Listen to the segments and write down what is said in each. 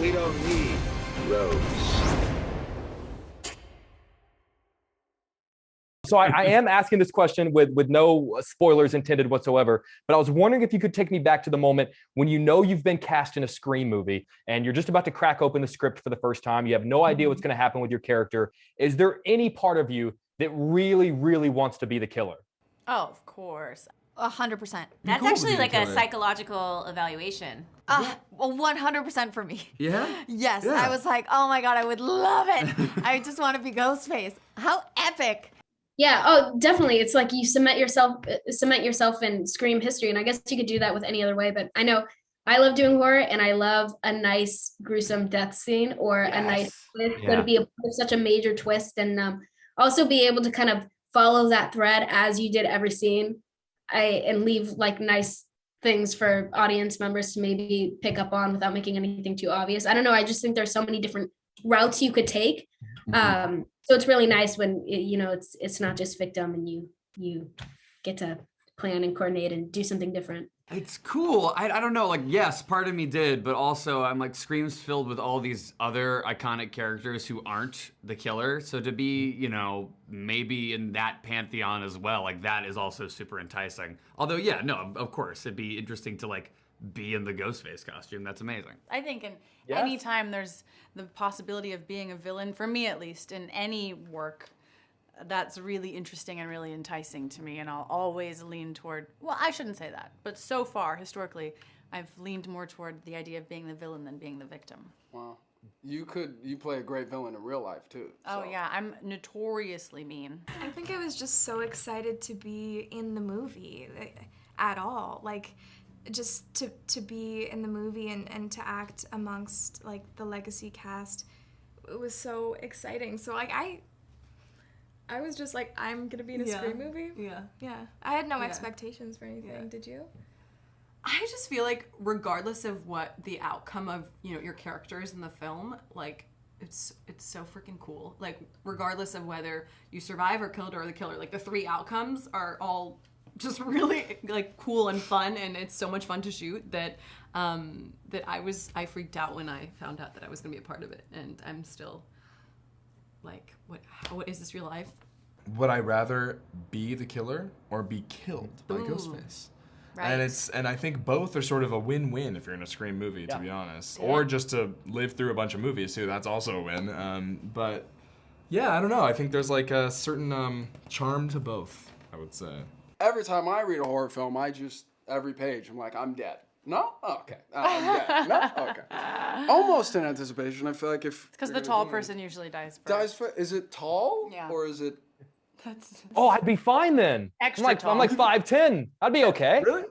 we don't need Rose. So I am asking this question with no spoilers intended whatsoever, but I was wondering if you could take me back to the moment when you know you've been cast in a Scream movie and you're just about to crack open the script for the first time. You have no idea what's going to happen with your character. Is there any part of you that really, really wants to be the killer? Oh, of course. 100%. That's cool actually to be like a a killer. psychological evaluation. Well, 100% for me. Yeah? Yes, Yeah. I was like, oh my God, I would love it. I just want to be Ghostface. How epic. Yeah, oh, definitely. It's like you cement yourself in Scream history. And I guess you could do that with any other way. But I know I love doing horror and I love a nice gruesome death scene or a nice twist. Yeah. So to be such a major twist and also be able to kind of follow that thread as you did every scene and leave like nice things for audience members to maybe pick up on without making anything too obvious. I don't know. I just think there's so many different routes you could take. So it's really nice when it's not just victim and you get to plan and coordinate and do something different. It's cool. I don't know, like, yes, part of me did, but also I'm like, Scream's filled with all these other iconic characters who aren't the killer. So to be, maybe in that pantheon as well, like that is also super enticing. Although, yeah, no, of course, it'd be interesting to like be in the Ghostface costume. That's amazing. I think anytime there's the possibility of being a villain, for me at least, in any work, that's really interesting and really enticing to me. And I'll always lean toward, well, I shouldn't say that, but so far, historically, I've leaned more toward the idea of being the villain than being the victim. Wow. You play a great villain in real life too. Oh yeah, I'm notoriously mean. I think I was just so excited to be in the movie at all. Like, just to be in the movie and to act amongst like the legacy cast, it was so exciting. So like I was just like, I'm gonna be in a Scream movie. Yeah. I had no expectations for anything. Yeah. Did you? I just feel like regardless of what the outcome of your characters in the film, like it's so freaking cool. Like regardless of whether you survive or killed or the killer, like the three outcomes are all just really like cool and fun, and it's so much fun to shoot that I freaked out when I found out that I was gonna be a part of it, and I'm still like, what is this real life? Would I rather be the killer or be killed by Ghostface? Right. And I think both are sort of a win-win if you're in a Scream movie, to be honest, or just to live through a bunch of movies too. That's also a win. But yeah, I don't know. I think there's like a certain charm to both, I would say. Every time I read a horror film, every page, I'm like, I'm dead. No? Oh, okay. I'm dead. No? Okay. Almost in anticipation. I feel like if... Because the tall person usually dies first. Is it tall? Yeah. Or is it... Oh, I'd be fine then. Extra tall. I'm like 5'10". I'd be okay. Really?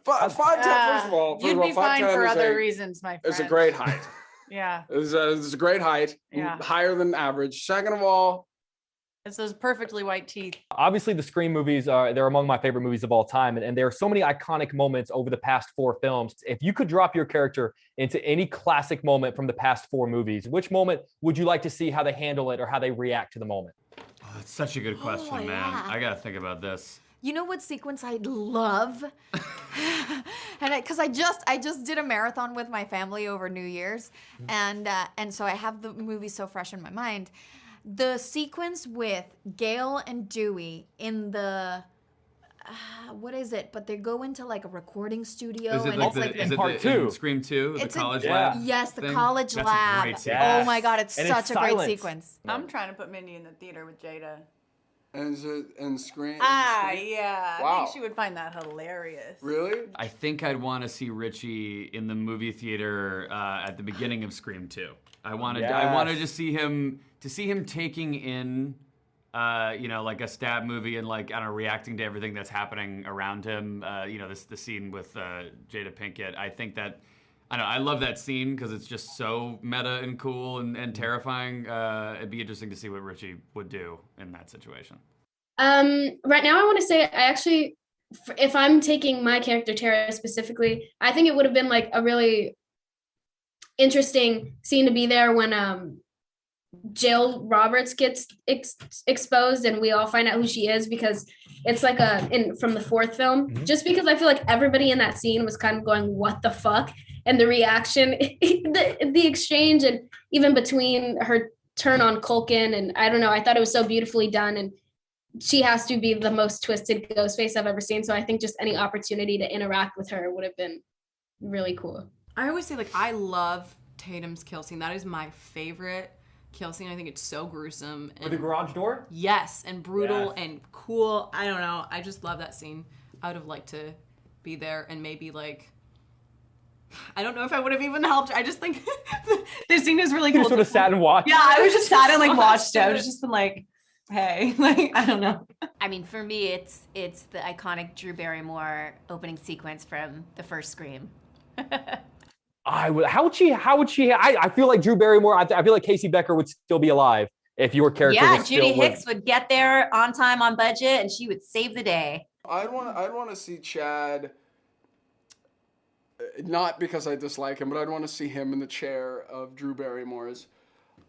5'10", first of all. You'd be fine for other reasons, my friend. It's a great height. Yeah. It's a great height. Yeah. Higher than average. Second of all, it's those perfectly white teeth. Obviously, the Scream movies they're among my favorite movies of all time. And there are so many iconic moments over the past 4 films. If you could drop your character into any classic moment from the past 4 movies, which moment would you like to see how they handle it or how they react to the moment? Oh, that's such a good question, man. Yeah. I gotta think about this. You know what sequence I'd love? And because I just did a marathon with my family over New Year's, and so I have the movie so fresh in my mind. The sequence with Gail and Dewey in the what is it? But they go into like a recording studio, Is it and like it's like is it part the, in 2? Scream 2, the It's college a- lab? yes, the thing? college That's lab. A great scene. Oh my God, it's And such it's a great silence. sequence. I'm trying to put Mindy in the theater with Jada. And is it in Scream? Yeah. Wow. I think she would find that hilarious. Really? I think I'd want to see Richie in the movie theater at the beginning of Scream 2. I wanted to see him taking in like a stab movie and like, I don't know, reacting to everything that's happening around him. The scene with Jada Pinkett. I think that, I love that scene because it's just so meta and cool and terrifying. It'd be interesting to see what Richie would do in that situation. Right now I want to say I actually, if I'm taking my character Tara specifically, I think it would have been like a really interesting scene to be there when Jill Roberts gets exposed and we all find out who she is, because it's like from the 4th film, just because I feel like everybody in that scene was kind of going, what the fuck? and the reaction, the exchange, and even between her turn on Culkin, and I don't know, I thought it was so beautifully done, and she has to be the most twisted Ghostface I've ever seen. So I think just any opportunity to interact with her would have been really cool. I always say, like, I love Tatum's kill scene. That is my favorite kill scene. I think it's so gruesome. With the garage door? Yes, and brutal and cool. I don't know. I just love that scene. I would have liked to be there and maybe, like, I don't know if I would have even helped. I just think this scene is really cool. You sort of sat and watched. Yeah, I was just sat and like watched it. I was just been like, hey, like, I don't know. I mean, for me, it's the iconic Drew Barrymore opening sequence from the first Scream. How would she? I feel like Drew Barrymore. I feel like Casey Becker would still be alive if your character. Yeah, was Judy still Hicks would get there on time, on budget, and she would save the day. I'd want to see Chad. Not because I dislike him, but I'd want to see him in the chair of Drew Barrymore's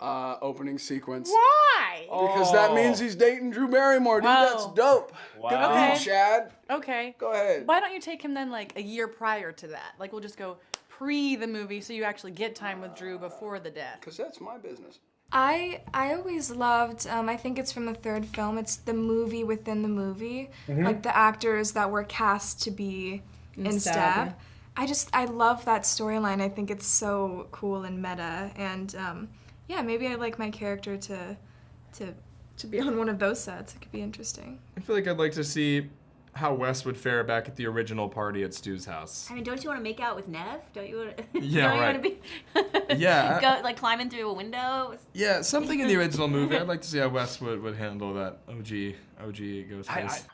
opening sequence. Why? Because that means he's dating Drew Barrymore, dude. That's dope. Wow. Good for you, Chad. Okay. Go ahead. Why don't you take him then like a year prior to that? Like we'll just go pre the movie so you actually get time with Drew before the death. Because that's my business. I always loved, I think it's from the third film, it's the movie within the movie. Like the actors that were cast to be in Stab. I love that storyline. I think it's so cool and meta. And yeah, maybe I'd like my character to be on one of those sets. It could be interesting. I feel like I'd like to see how Wes would fare back at the original party at Stu's house. I mean, don't you want to make out with Nev? Don't you want to? Yeah, don't you want to be? Yeah. Go like climbing through a window. Yeah, something in the original movie. I'd like to see how Wes would handle that OG Ghostface.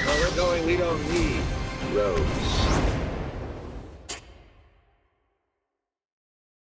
Where we're going, we don't need roads.